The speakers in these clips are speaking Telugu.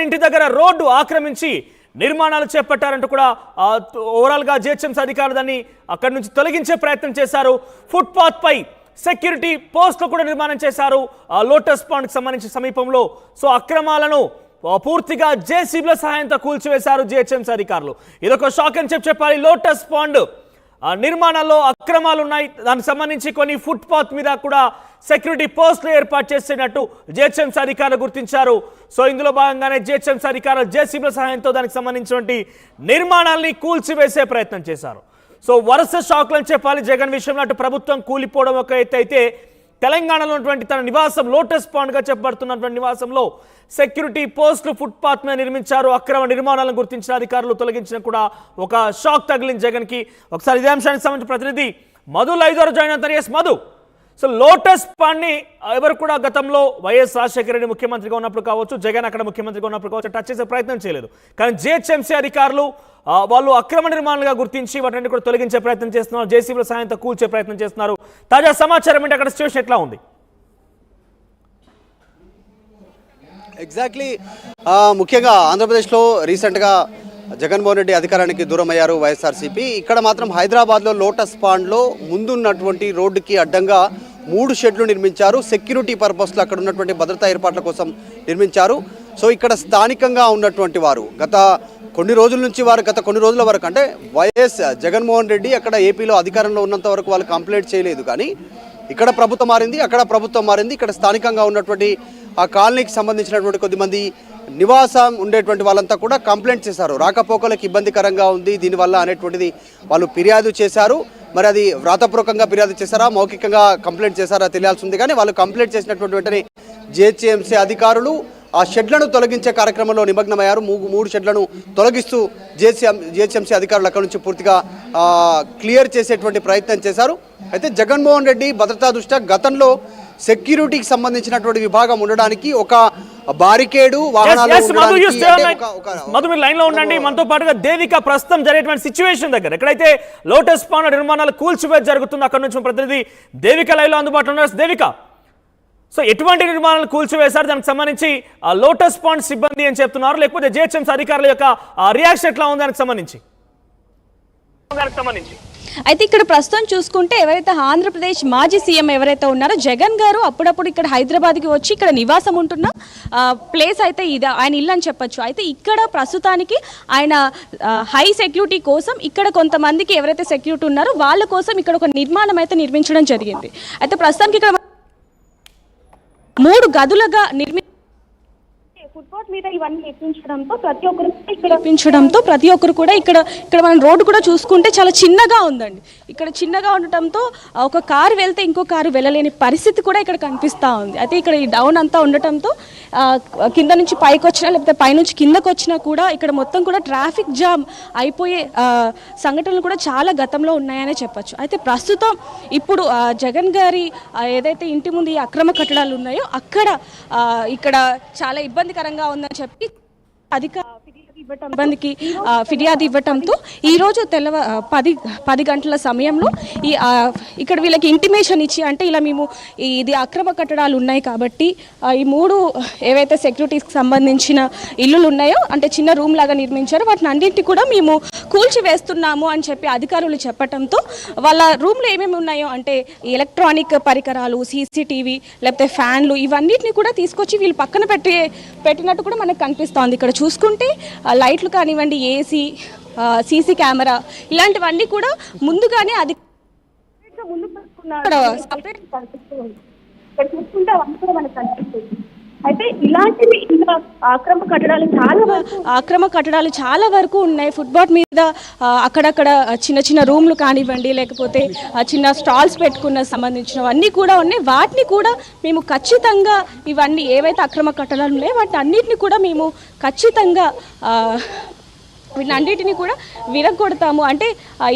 ఇంటి దగ్గర రోడ్డు ఆక్రమించి నిర్మాణాలు చేపట్టారంటూ కూడా ఓవరాల్ గా జిహెచ్ఎంసీ అధికారులు దాన్ని అక్కడి నుంచి తొలగించే ప్రయత్నం చేశారు. ఫుట్పాత్ పై సెక్యూరిటీ పోస్టులు కూడా నిర్మాణం చేశారు లోటస్ పాండ్ కి సంబంధించి సమీపంలో. సో అక్రమాలను పూర్తిగా జేసీబీల సహాయంతో కూల్చివేశారు జిహెచ్ఎంసీ అధికారులు. ఇదొక షాక్ అని చెప్పాలి. లోటస్ పాండ్ నిర్మాణాల్లో అక్రమాలు ఉన్నాయి. దానికి సంబంధించి కొన్ని ఫుట్పాత్ మీద కూడా సెక్యూరిటీ పోస్టులు ఏర్పాటు చేసినట్టు జిహెచ్ఎంసీ అధికారులు గుర్తించారు. సో ఇందులో భాగంగానే జిహెచ్ఎంసీ అధికారులు జేసీబీల సహాయంతో దానికి సంబంధించినటువంటి నిర్మాణాలని కూల్చివేసే ప్రయత్నం చేశారు. సో వరుస షాక్లు అని చెప్పాలి. జగన్ విషయంలో అటు ప్రభుత్వం కూలిపోవడం ఒక ఎత్తు అయితే, తెలంగాణలో ఉన్నటువంటి తన నివాసం లోటస్ పాండ్గా చెప్పబడుతున్నటువంటి నివాసంలో సెక్యూరిటీ పోస్టులు ఫుట్పాత్ మీద నిర్మించారు. అక్రమ నిర్మాణాలను గుర్తించిన అధికారులు తొలగించిన కూడా ఒక షాక్ తగిలింది జగన్కి. ఒకసారి ఇదే అంశానికి సంబంధించిన ప్రతినిధి మధు లైవ్ జాయిన్ అవుతారు. ఎస్ మధు, సో లోటస్ పాండ్ని ఎవరు కూడా గతంలో వైఎస్ రాజశేఖర రెడ్డి ముఖ్యమంత్రిగా ఉన్నప్పుడు కావచ్చు, జగన్ అక్కడ ముఖ్యమంత్రిగా ఉన్నప్పుడు కావచ్చు టచ్ చేసే ప్రయత్నం చేయలేదు. కానీ జిహెచ్ఎంసీ అధికారులు వాళ్ళు అక్రమ నిర్మాణాలుగా గుర్తించి వాటిని కూడా తొలగించే ప్రయత్నం చేస్తున్నారు. జేసీబీల సహాయంతో కూల్చే ప్రయత్నం చేస్తున్నారు. తాజా సమాచారం ఏంటి, అక్కడ సిచ్యువేషన్ ఎట్లా ఉంది? ఎగ్జాక్ట్లీ ముఖ్యంగా ఆంధ్రప్రదేశ్లో రీసెంట్గా జగన్మోహన్ రెడ్డి అధికారానికి దూరం అయ్యారు వైఎస్ఆర్సీపీ. ఇక్కడ మాత్రం హైదరాబాద్లో లోటస్ పాండ్లో ముందున్నటువంటి రోడ్డుకి అడ్డంగా 3 షెడ్లు నిర్మించారు. సెక్యూరిటీ పర్పస్లో అక్కడ ఉన్నటువంటి భద్రతా ఏర్పాట్ల కోసం నిర్మించారు. సో ఇక్కడ స్థానికంగా ఉన్నటువంటి వారు గత కొన్ని రోజుల వరకు అంటే వైఎస్ జగన్మోహన్ రెడ్డి అక్కడ ఏపీలో అధికారంలో ఉన్నంత వరకు వాళ్ళు కంప్లైంట్ చేయలేదు. కానీ ఇక్కడ ప్రభుత్వం మారింది, అక్కడ ప్రభుత్వం మారింది. ఇక్కడ స్థానికంగా ఉన్నటువంటి ఆ కాలనీకి సంబంధించినటువంటి కొద్దిమంది నివాసం ఉండేటువంటి వాళ్ళంతా కూడా కంప్లైంట్ చేశారు. రాకపోకలకు ఇబ్బందికరంగా ఉంది దీనివల్ల అనేటువంటిది వాళ్ళు ఫిర్యాదు చేశారు. మరి అది వ్రాతపూర్వకంగా ఫిర్యాదు చేశారా, మౌఖికంగా కంప్లైంట్ చేశారా తెలియాల్సి ఉంది. కానీ వాళ్ళు కంప్లైంట్ చేసినటువంటి వెంటనే జిహెచ్ఎంసీ అధికారులు ఆ షెడ్లను తొలగించే కార్యక్రమంలో నిమగ్నమయ్యారు. 3 షెడ్లను తొలగిస్తూ జిహెచ్ఎంసీ అధికారులు అక్కడ నుంచి పూర్తిగా క్లియర్ చేసేటువంటి ప్రయత్నం చేశారు. అయితే జగన్మోహన్ రెడ్డి భద్రతా దృష్ట్యా గతంలో సెక్యూరిటీకి సంబంధించినటువంటి విభాగం ఉండడానికి ఒక బారికేడు లైన్ లో ఉండండి. మనతో పాటుగా దేవిక ప్రస్తుతం జరిగేటువంటి సిచ్యువేషన్ దగ్గర ఎక్కడైతే లోటస్ పాండ్ నిర్మాణాలు కూల్చివేత జరుగుతుందో అక్కడ నుంచి ప్రతినిధి దేవిక లైవ్ లో అందుబాటులో ఉన్నారు. దేవిక, సో ఎటువంటి నిర్మాణాలు కూల్చివేశారు, దానికి సంబంధించి లోటస్ పాండ్ సిబ్బంది అని చెప్తున్నారు, లేకపోతే జిహెచ్ఎంసీ అధికారుల యొక్క రియాక్షన్ ఎట్లా ఉంది దానికి సంబంధించి? అయితే ఇక్కడ ప్రస్తుతం చూసుకుంటే ఎవరైతే ఆంధ్రప్రదేశ్ మాజీ సీఎం ఎవరైతే ఉన్నారో జగన్ గారు అప్పుడప్పుడు ఇక్కడ హైదరాబాద్కి వచ్చి ఇక్కడ నివాసం ఉంటున్న ప్లేస్ అయితే ఇది ఆయన ఇల్లు అని చెప్పొచ్చు. అయితే ఇక్కడ ప్రస్తుతానికి ఆయన హై సెక్యూరిటీ కోసం ఇక్కడ కొంతమందికి ఎవరైతే సెక్యూరిటీ ఉన్నారో వాళ్ళ కోసం ఇక్కడ ఒక నిర్మాణం అయితే నిర్మించడం జరిగింది. అయితే ప్రస్తుతానికి ఇక్కడ 3 గదులుగా ఫుట్పాత్ మీద ఇవన్నీ నిర్మించడంతో ప్రతి ఒక్కరు కూడా ఇక్కడ మనం రోడ్డు కూడా చూసుకుంటే చాలా చిన్నగా ఉందండి. ఇక్కడ చిన్నగా ఉండటంతో ఒక కారు వెళ్తే ఇంకో కారు వెళ్ళలేని పరిస్థితి కూడా ఇక్కడ కనిపిస్తూ ఉంది. అయితే ఇక్కడ ఈ డౌన్ అంతా ఉండటంతో కింద నుంచి పైకి వచ్చినా లేకపోతే పైనుంచి కిందకు వచ్చినా కూడా ఇక్కడ మొత్తం కూడా ట్రాఫిక్ జామ్ అయిపోయే సంఘటనలు కూడా చాలా గతంలో ఉన్నాయనే చెప్పచ్చు. అయితే ప్రస్తుతం ఇప్పుడు జగన్ గారి ఏదైతే ఇంటి ముందు ఈ అక్రమ కట్టడాలు ఉన్నాయో ఇక్కడ చాలా ఇబ్బందికరంగా ఉందని చెప్పి ఫిర్యాదు ఇవ్వటంతో ఈరోజు 10 గంటల సమయంలో ఇక్కడ వీళ్ళకి ఇంటిమేషన్ ఇచ్చి, అంటే ఇలా మేము ఇది అక్రమ కట్టడాలు ఉన్నాయి కాబట్టి ఈ 3 ఏవైతే సెక్యూరిటీకి సంబంధించిన ఇల్లులు ఉన్నాయో అంటే చిన్న రూమ్ లాగా నిర్మించారో వాటిని అన్నింటినీ కూడా మేము కూల్చివేస్తున్నాము అని చెప్పి అధికారులు చెప్పడంతో వాళ్ళ రూమ్లో ఏమేమి ఉన్నాయో అంటే ఎలక్ట్రానిక్ పరికరాలు, సీసీటీవీ లేకపోతే ఫ్యాన్లు ఇవన్నిటిని కూడా తీసుకొచ్చి వీళ్ళు పక్కన పెట్టినట్టు కూడా మనకు కనిపిస్తోంది. ఇక్కడ చూసుకుంటే లైట్లు కానివ్వండి, ఏసీ, సీసీ కెమెరా ఇలాంటివన్నీ కూడా ముందుగానే అది అయితే ఇలాంటివి అక్రమ కట్టడాలు చాలా వరకు ఉన్నాయి. ఫుట్పాత్ మీద అక్కడక్కడ చిన్న రూమ్లు కానివ్వండి లేకపోతే చిన్న స్టాల్స్ పెట్టుకున్న సంబంధించినవన్నీ కూడా ఉన్నాయి. వాటిని కూడా మేము ఖచ్చితంగా ఇవన్నీ ఏవైతే అక్రమ కట్టడాలు ఉన్నాయో వాటిని అన్నిటిని కూడా మేము ఖచ్చితంగా వీటన్నిటిని కూడా విరగొడతాము, అంటే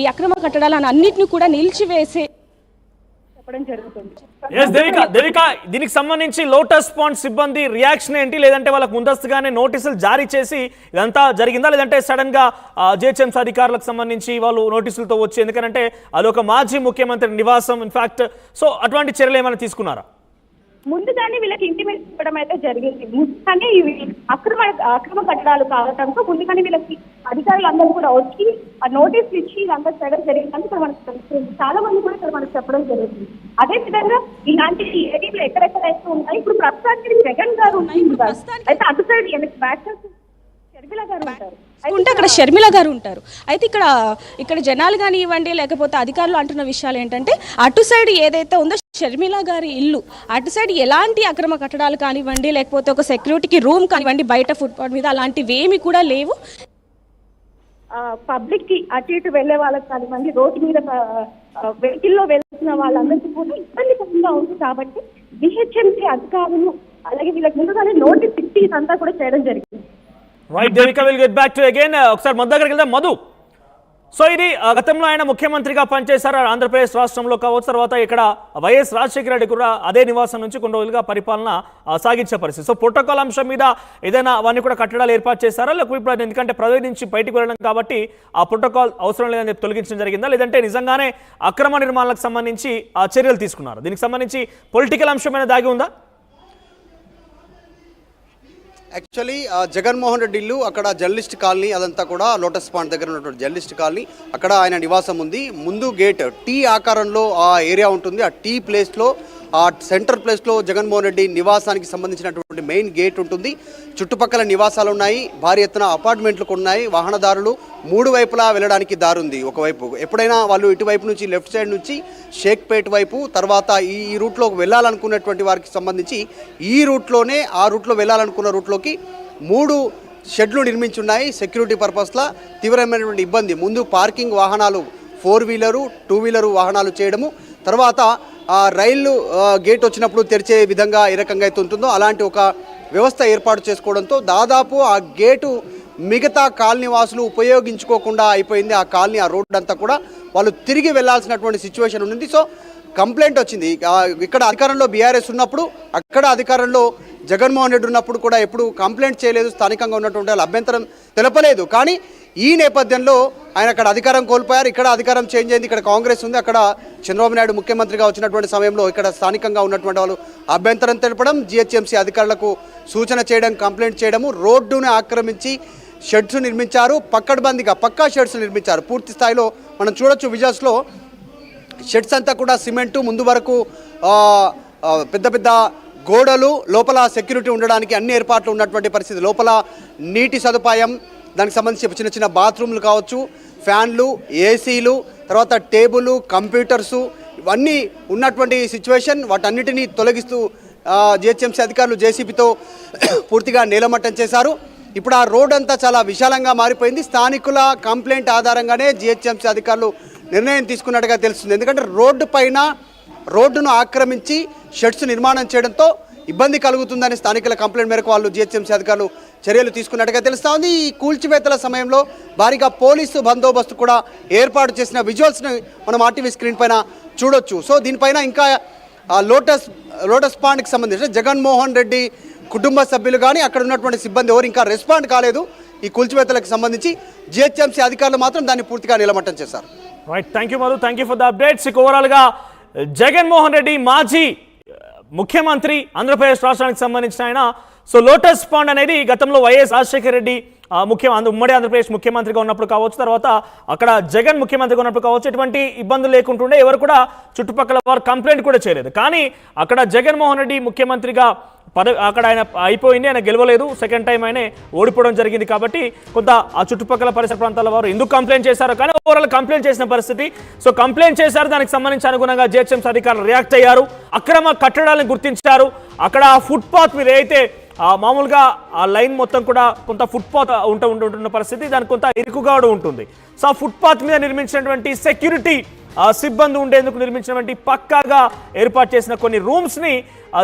ఈ అక్రమ కట్టడాలను అన్నిటిని కూడా నిలిచివేసే దేవిక, దీనికి సంబంధించి లోటస్ పాండ్ సిబ్బంది రియాక్షన్ ఏంటి? లేదంటే వాళ్ళకు ముందస్తుగానే నోటీసులు జారీ చేసి ఇదంతా జరిగిందా, లేదంటే సడన్ గా జిహెచ్ఎంసీ అధికారులకు సంబంధించి వాళ్ళు నోటీసులతో వచ్చి, ఎందుకంటే అదొక మాజీ ముఖ్యమంత్రి నివాసం ఇన్ఫాక్ట్, సో అటువంటి చర్యలు ఏమైనా తీసుకున్నారా? ముందుగానే వీళ్ళకి ఇంటిమేషన్ ఇవ్వడం అయితే జరిగింది. ముందుగానే ఇవి అక్రమ కట్టడాలు కావడంతో ముందుగానే వీళ్ళకి అధికారులు అందరూ కూడా వచ్చి ఆ నోటీసులు ఇచ్చి ఇదంతా చేయడం జరిగిందని ఇక్కడ మనకు తెలుస్తుంది. చాలా మంది కూడా ఇక్కడ మనకు చెప్పడం జరిగింది. అదే విధంగా ఇలాంటి ఏరియాలు ఎక్కడెక్కడైతే ఉన్నాయి, ఇప్పుడు ప్రస్తుతానికి జగన్ గారు ఉన్నాయి అయితే అటు సైడ్ బ్యాక్ షర్మిల గారు ఉంటారు. ఉంటే అక్కడ షర్మిల గారు ఉంటారు. అయితే ఇక్కడ జనాలు కానివ్వండి లేకపోతే అధికారులు అంటున్న విషయాలు ఏంటంటే అటు సైడ్ ఏదైతే ఉందో షర్మిల గారి ఇల్లు, అటు సైడ్ ఎలాంటి అక్రమ కట్టడాలు కానివ్వండి లేకపోతే ఒక సెక్యూరిటీకి రూమ్ కానివ్వండి బయట ఫుట్పాత్ మీద అలాంటివి ఏమి కూడా లేవు. పబ్లిక్ కి అటు ఇటు వెళ్లే వాళ్ళకి కానివ్వండి, రోడ్డు మీద వెహికల్లో వెళ్తున్న వాళ్ళందరికీ కూడా ఇబ్బందికరంగా ఉంది. కాబట్టి జిహెచ్ఎంసీ అధికారులు అలాగే వీళ్ళకి ముందుగానే నోటీస్ ఇచ్చి ఇదంతా కూడా చేయడం జరిగింది. Right Devika, will get back to again. ఒకసారి మధు దగ్గరికి వెళ్దాం. మధు, సో ఇది గతంలో ఆయన ముఖ్యమంత్రిగా పనిచేశారు ఆంధ్రప్రదేశ్ రాష్ట్రంలో కావచ్చు. తర్వాత ఇక్కడ వైఎస్ రాజశేఖర రెడ్డి కూడా అదే నివాసం నుంచి కొన్ని రోజులుగా పరిపాలన సాగించే పరిస్థితి. సో ప్రోటోకాల్ అంశం మీద ఏదైనా అవన్నీ కూడా కట్టడాలు ఏర్పాటు చేశారా, లేకపోతే ఇప్పుడు ఎందుకంటే ప్రజల నుంచి బయటకు వెళ్ళడం కాబట్టి ఆ ప్రోటోకాల్ అవసరం లేదని చెప్పి తొలగించడం జరిగిందా, లేదంటే నిజంగానే అక్రమ నిర్మాణాలకు సంబంధించి ఆ చర్యలు తీసుకున్నారు? దీనికి సంబంధించి పొలిటికల్ అంశమైన దాగి ఉందా? యాక్చువల్లీ జగన్మోహన్ రెడ్డి ఇల్లు అక్కడ జర్నలిస్ట్ కాలనీ, అదంతా కూడా లోటస్ పాండ్ దగ్గర ఉన్నటువంటి జర్నలిస్ట్ కాలనీ, అక్కడ ఆయన నివాసం ఉంది. ముందు గేట్ టీ ఆకారంలో ఆ ఏరియా ఉంటుంది. ఆ టీ ప్లేస్లో ఆ సెంటర్ ప్లేస్లో జగన్మోహన్ రెడ్డి నివాసానికి సంబంధించినటువంటి మెయిన్ గేట్ ఉంటుంది. చుట్టుపక్కల నివాసాలు ఉన్నాయి, భారీ ఎత్తున అపార్ట్మెంట్లు ఉన్నాయి, వాహనదారులు మూడు వైపులా వెళ్ళడానికి దారుంది. ఒకవైపు ఎప్పుడైనా వాళ్ళు ఇటువైపు నుంచి లెఫ్ట్ సైడ్ నుంచి షేక్పేట్ వైపు, తర్వాత ఈ రూట్లో వెళ్ళాలనుకున్నటువంటి వారికి సంబంధించి ఈ రూట్లోనే ఆ రూట్లో వెళ్ళాలనుకున్న రూట్లోకి 3 షెడ్లు నిర్మించున్నాయి. సెక్యూరిటీ పర్పస్లా తీవ్రమైనటువంటి ఇబ్బంది. ముందు పార్కింగ్ వాహనాలు 4 వీలరు 2 వీలరు వాహనాలు చేయడము, తర్వాత రైలు గేట్ వచ్చినప్పుడు తెరిచే విధంగా ఏ రకంగా అయితే ఉంటుందో అలాంటి ఒక వ్యవస్థ ఏర్పాటు చేసుకోవడంతో దాదాపు ఆ గేటు మిగతా కాలనీ వాసులు ఉపయోగించుకోకుండా అయిపోయింది. ఆ కాలనీ ఆ రోడ్డు అంతా కూడా వాళ్ళు తిరిగి వెళ్లాల్సినటువంటి సిచ్యువేషన్ ఉంది. సో కంప్లైంట్ వచ్చింది. ఇక్కడ అధికారంలో బీఆర్ఎస్ ఉన్నప్పుడు, అక్కడ అధికారంలో జగన్మోహన్ రెడ్డి ఉన్నప్పుడు కూడా ఎప్పుడు కంప్లైంట్ చేయలేదు, స్థానికంగా ఉన్నటువంటి వాళ్ళు అభ్యంతరం తెలపలేదు. కానీ ఈ నేపథ్యంలో ఆయన అక్కడ అధికారం కోల్పోయారు, ఇక్కడ అధికారం చేంజ్ అయింది, ఇక్కడ కాంగ్రెస్ ఉంది, అక్కడ చంద్రబాబు నాయుడు ముఖ్యమంత్రిగా వచ్చినటువంటి సమయంలో ఇక్కడ స్థానికంగా ఉన్నటువంటి వాళ్ళు అభ్యంతరం తెలపడం, జిహెచ్ఎంసీ అధికారులకు సూచన చేయడం, కంప్లైంట్ చేయడము, రోడ్డును ఆక్రమించి షెడ్స్ నిర్మించారు, పక్కా షెడ్స్ నిర్మించారు. పూర్తి స్థాయిలో మనం చూడొచ్చు విజువల్స్లో షెడ్స్ అంతా కూడా సిమెంటు, ముందు వరకు పెద్ద పెద్ద గోడలు, లోపల సెక్యూరిటీ ఉండడానికి అన్ని ఏర్పాట్లు ఉన్నటువంటి పరిస్థితి. లోపల నీటి సదుపాయం, దానికి సంబంధించి చిన్న చిన్న బాత్రూమ్లు కావచ్చు, ఫ్యాన్లు, ఏసీలు, తర్వాత టేబుల్, కంప్యూటర్సు, ఇవన్నీ ఉన్నటువంటి సిచ్యువేషన్. వాటన్నిటినీ తొలగిస్తూ జిహెచ్ఎంసీ అధికారులు జేసీబీతో పూర్తిగా నేలమట్టం చేశారు. ఇప్పుడు ఆ రోడ్ అంతా చాలా విశాలంగా మారిపోయింది. స్థానికుల కంప్లైంట్ ఆధారంగానే జిహెచ్ఎంసీ అధికారులు నిర్ణయం తీసుకున్నట్టుగా తెలుస్తుంది. ఎందుకంటే రోడ్డును ఆక్రమించి షెడ్స్ నిర్మాణం చేయడంతో ఇబ్బంది కలుగుతుందని స్థానికుల కంప్లైంట్ మేరకు వాళ్ళు జిహెచ్ఎంసీ అధికారులు చర్యలు తీసుకున్నట్టుగా తెలుస్తూ ఉంది. ఈ కూల్చివేతల సమయంలో భారీగా పోలీసు బందోబస్తు కూడా ఏర్పాటు చేసిన విజువల్స్ని మనం ఆర్టీవీ స్క్రీన్ పైన చూడొచ్చు. సో దీనిపైన ఇంకా లోటస్ పాండ్కి సంబంధించిన జగన్మోహన్ రెడ్డి కుటుంబ సభ్యులు కానీ అక్కడ ఉన్నటువంటి సిబ్బంది ఎవరు ఇంకా రెస్పాండ్ కాలేదు. ఈ కూల్చివేతలకు సంబంధించి జిహెచ్ఎంసీ అధికారులు మాత్రం దాన్ని పూర్తిగా నిలమట్టం చేశారు. Right, thank you Madhu, thank you for the updates. ఓవరాల్గా జగన్మోహన్ రెడ్డి మాజీ ముఖ్యమంత్రి, ఆంధ్రప్రదేశ్ రాష్ట్రానికి సంబంధించిన ఆయన. సో లోటస్ పాండ్ అనేది గతంలో వైఎస్ రాజశేఖర రెడ్డి ఉమ్మడి ఆంధ్రప్రదేశ్ ముఖ్యమంత్రిగా ఉన్నప్పుడు కావచ్చు, తర్వాత అక్కడ జగన్ ముఖ్యమంత్రిగా ఉన్నప్పుడు కావచ్చు, ఎటువంటి ఇబ్బందులు లేకుంటుండే, ఎవరు కూడా చుట్టుపక్కల వారు కంప్లైంట్ కూడా చేయలేదు. కానీ అక్కడ జగన్మోహన్ రెడ్డి ముఖ్యమంత్రిగా అక్కడ ఆయన అయిపోయింది, ఆయన గెలవలేదు, సెకండ్ టైం ఆయనే ఓడిపోవడం జరిగింది. కాబట్టి కొంత ఆ చుట్టుపక్కల పరిసర ప్రాంతాల వారు ఎందుకు కంప్లైంట్ చేశారో కానీ ఓవరాల్ కంప్లైంట్ చేసిన పరిస్థితి. సో కంప్లైంట్ చేశారు, దానికి సంబంధించి అనుగుణంగా జిహెచ్ఎంసీ అధికారులు రియాక్ట్ అయ్యారు, అక్రమ కట్టడాలను గుర్తించారు. అక్కడ ఫుట్పాత్ మీద అయితే మామూలుగా ఆ లైన్ మొత్తం కూడా కొంత ఫుట్పాత్ ఉంటున్న పరిస్థితి, దానికి కొంత ఇరుకుగా ఉంటుంది. సో ఆ ఫుట్పాత్ మీద నిర్మించినటువంటి సెక్యూరిటీ సిబ్బంది ఉండేందుకు నిర్మించినటువంటి పక్కాగా ఏర్పాటు చేసిన కొన్ని రూమ్స్ని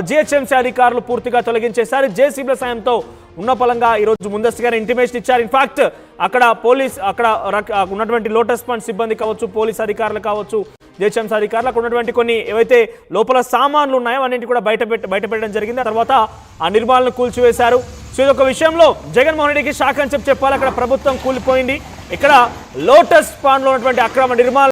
జిహెచ్ఎంసీ అధికారులు పూర్తిగా తొలగించేశారు. జేసీబీల సాయంతో ఉన్న పలంగా ఈరోజు ముందస్తుగానే ఇంటిమేషన్ ఇచ్చారు. ఇన్ఫాక్ట్ అక్కడ ఉన్నటువంటి లోటస్ పాండ్ సిబ్బంది కావచ్చు, పోలీస్ అధికారులు కావచ్చు, జిహెచ్ఎంసీ అధికారులు అక్కడ ఉన్నటువంటి కొన్ని ఏవైతే లోపల సామాన్లు ఉన్నాయో అన్నింటి కూడా బయటపెట్టడం జరిగింది. ఆ తర్వాత ఆ నిర్మాణాలను కూల్చివేశారు. సో ఇదొక విషయంలో జగన్మోహన్ రెడ్డికి షాక్ అని చెప్పాలి. అక్కడ ప్రభుత్వం కూలిపోయింది. ఇక్కడ లోటస్ పాండ్లో ఉన్నటువంటి అక్రమ నిర్మాణాలు